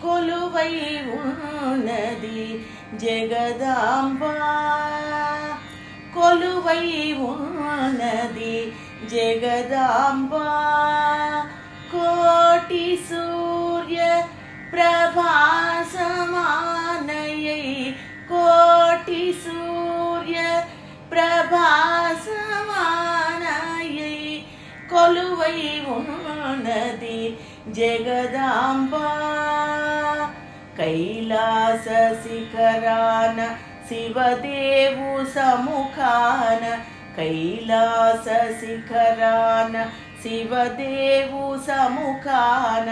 కొలువై ఉన్నది జగదాంబా కొలువై ఉన్నది జగదాంబా కోటి సూర్య ప్రభాసమానయై కోటి సూర్య ప్రభాసమానయై కొలువై ఉన్నది జగదాంబా కైలాస శిఖరాన శివదేవు సముఖాన కైలాస శిఖరాన శివదేవు సముఖాన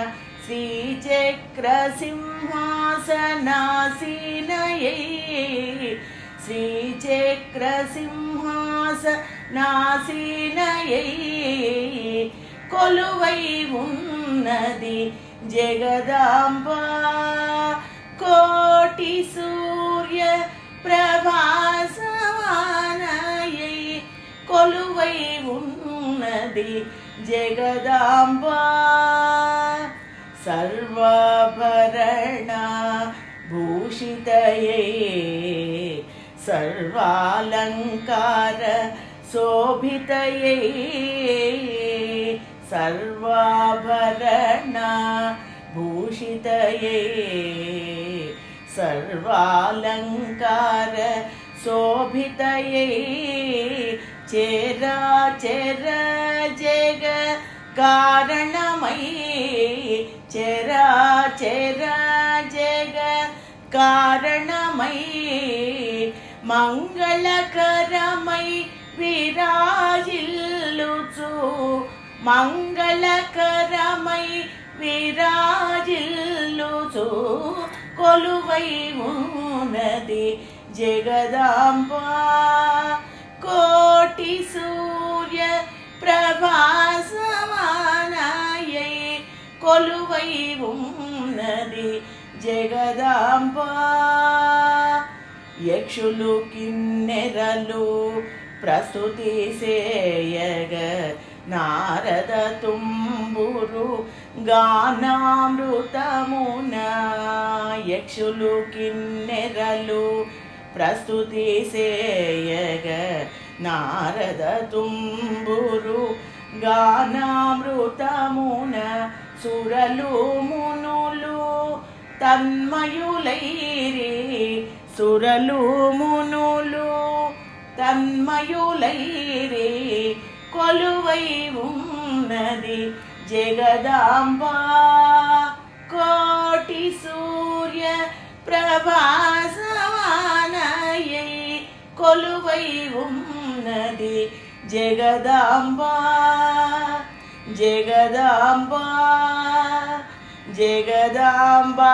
శ్రీచక్ర సింహాసనాసీనయై శ్రీచక్ర సింహాసనాసీనయై కొలువై ఉన్నది జగదాంబా కోటి సూర్య ప్రభాసమానయై కొలువై ఉన్నది జగదాంబా సర్వాభరణ భూషితయై సర్వాలంకార శోభితయై సర్వాభరణ భూషితయై సర్వాలంకార శోభితయై చరాచర జగ కారణమై చరాచర జగ కారణమై మంగళకరమై విరాజిల్లుచు మంగళకరమై విరాజిల్లుచు కొలువై ఉన్నది జగదాంబా కోటి సూర్య ప్రభాసమానయై కొలువై ఉన్నది జగదాంబా యక్షులు కిన్నెరలు ప్రస్తుతి సేయగ నారద తుంబురు గానామృతమున యక్షులు కిన్నెరలు ప్రస్తుతి సేయగ నారద తుంబురు గానామృతమున సురలు మునులు తన్మయులైరి సురలు మునులు తన్మయులైరి కొలువై ఉన్నది జగదాంబా కోటి సూర్య ప్రభాసమానయై కొలువై ఉన్నది జగదాంబా జగదాంబా జగదాంబా